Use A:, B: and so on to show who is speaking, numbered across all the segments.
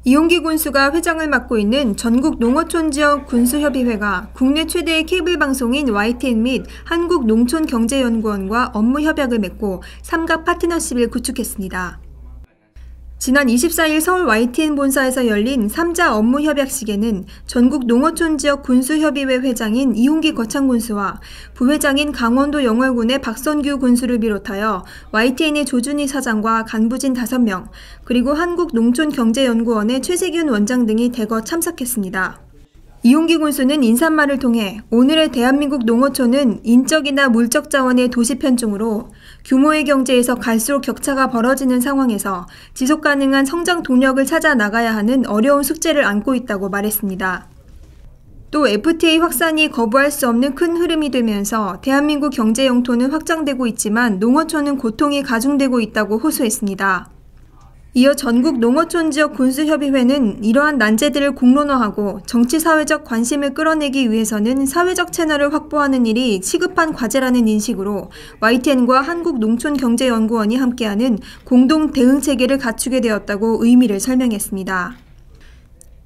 A: 이용기 군수가 회장을 맡고 있는 전국 농어촌 지역 군수협의회가 국내 최대의 케이블 방송인 YTN 및 한국농촌경제연구원과 업무 협약을 맺고 삼각 파트너십을 구축했습니다. 지난 24일 서울 YTN 본사에서 열린 3자 업무 협약식에는 전국 농어촌 지역 군수협의회 회장인 이홍기 거창군수와 부회장인 강원도 영월군의 박선규 군수를 비롯하여 YTN의 조준희 사장과 간부진 5명, 그리고 한국농촌경제연구원의 최세균 원장 등이 대거 참석했습니다. 이홍기 군수는 인사말을 통해 오늘의 대한민국 농어촌은 인적이나 물적 자원의 도시 편중으로 규모의 경제에서 갈수록 격차가 벌어지는 상황에서 지속 가능한 성장 동력을 찾아 나가야 하는 어려운 숙제를 안고 있다고 말했습니다. 또 FTA 확산이 거부할 수 없는 큰 흐름이 되면서 대한민국 경제 영토는 확장되고 있지만 농어촌은 고통이 가중되고 있다고 호소했습니다. 이어 전국 농어촌 지역 군수협의회는 이러한 난제들을 공론화하고 정치-사회적 관심을 끌어내기 위해서는 사회적 채널을 확보하는 일이 시급한 과제라는 인식으로 YTN과 한국농촌경제연구원이 함께하는 공동 대응체계를 갖추게 되었다고 의미를 설명했습니다.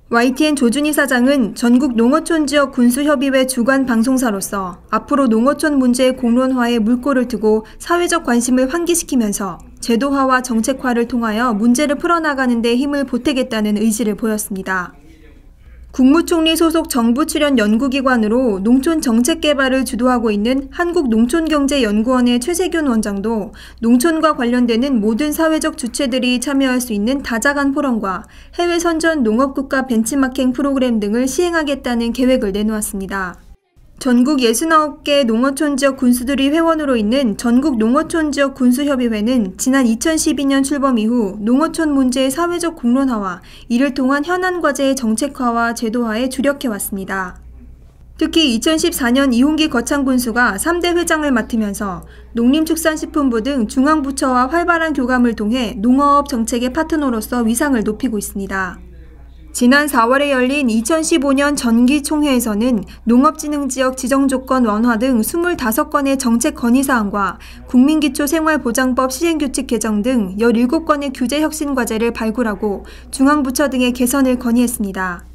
A: YTN 조준희 사장은 전국 농어촌 지역 군수협의회 주관 방송사로서 앞으로 농어촌 문제의 공론화에 물꼬를 두고 사회적 관심을 환기시키면서 제도화와 정책화를 통하여 문제를 풀어나가는 데 힘을 보태겠다는 의지를 보였습니다. 국무총리 소속 정부 출연 연구기관으로 농촌 정책 개발을 주도하고 있는 한국농촌경제연구원의 최세균 원장도 농촌과 관련되는 모든 사회적 주체들이 참여할 수 있는 다자간 포럼과 해외 선전 농업국가 벤치마킹 프로그램 등을 시행하겠다는 계획을 내놓았습니다. 전국 69개 농어촌 지역 군수들이 회원으로 있는 전국 농어촌 지역 군수협의회는 지난 2012년 출범 이후 농어촌 문제의 사회적 공론화와 이를 통한 현안 과제의 정책화와 제도화에 주력해왔습니다. 특히 2014년 이홍기 거창군수가 3대 회장을 맡으면서 농림축산식품부 등 중앙부처와 활발한 교감을 통해 농어업 정책의 파트너로서 위상을 높이고 있습니다. 지난 4월에 열린 2015년 정기총회에서는 농업진흥지역 지정조건 완화 등 25건의 정책 건의사항과 국민기초생활보장법 시행규칙 개정 등 17건의 규제 혁신 과제를 발굴하고 중앙부처 등의 개선을 건의했습니다.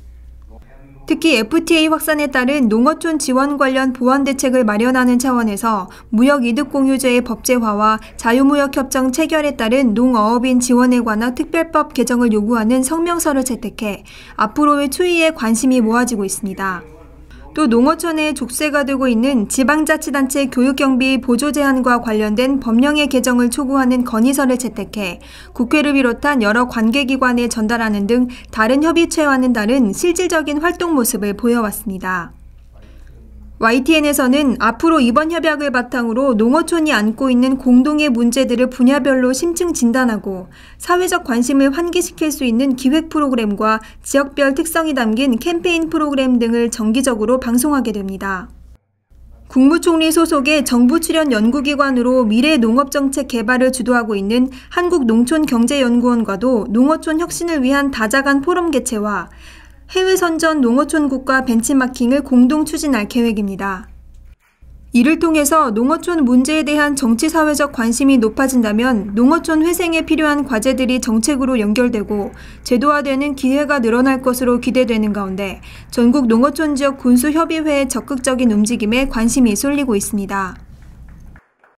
A: 특히 FTA 확산에 따른 농어촌 지원 관련 보완 대책을 마련하는 차원에서 무역이득공유제의 법제화와 자유무역협정 체결에 따른 농어업인 지원에 관한 특별법 개정을 요구하는 성명서를 채택해 앞으로의 추이에 관심이 모아지고 있습니다. 또 농어촌에 족쇄가 되고 있는 지방자치단체 교육경비 보조 제한과 관련된 법령의 개정을 촉구하는 건의서를 채택해 국회를 비롯한 여러 관계기관에 전달하는 등 다른 협의체와는 다른 실질적인 활동 모습을 보여왔습니다. YTN에서는 앞으로 이번 협약을 바탕으로 농어촌이 안고 있는 공동의 문제들을 분야별로 심층 진단하고 사회적 관심을 환기시킬 수 있는 기획 프로그램과 지역별 특성이 담긴 캠페인 프로그램 등을 정기적으로 방송하게 됩니다. 국무총리 소속의 정부 출연 연구기관으로 미래 농업정책 개발을 주도하고 있는 한국농촌경제연구원과도 농어촌 혁신을 위한 다자간 포럼 개최와 해외 선전 농어촌 국가 벤치마킹을 공동 추진할 계획입니다. 이를 통해서 농어촌 문제에 대한 정치-사회적 관심이 높아진다면 농어촌 회생에 필요한 과제들이 정책으로 연결되고 제도화되는 기회가 늘어날 것으로 기대되는 가운데 전국 농어촌 지역 군수협의회의 적극적인 움직임에 관심이 쏠리고 있습니다.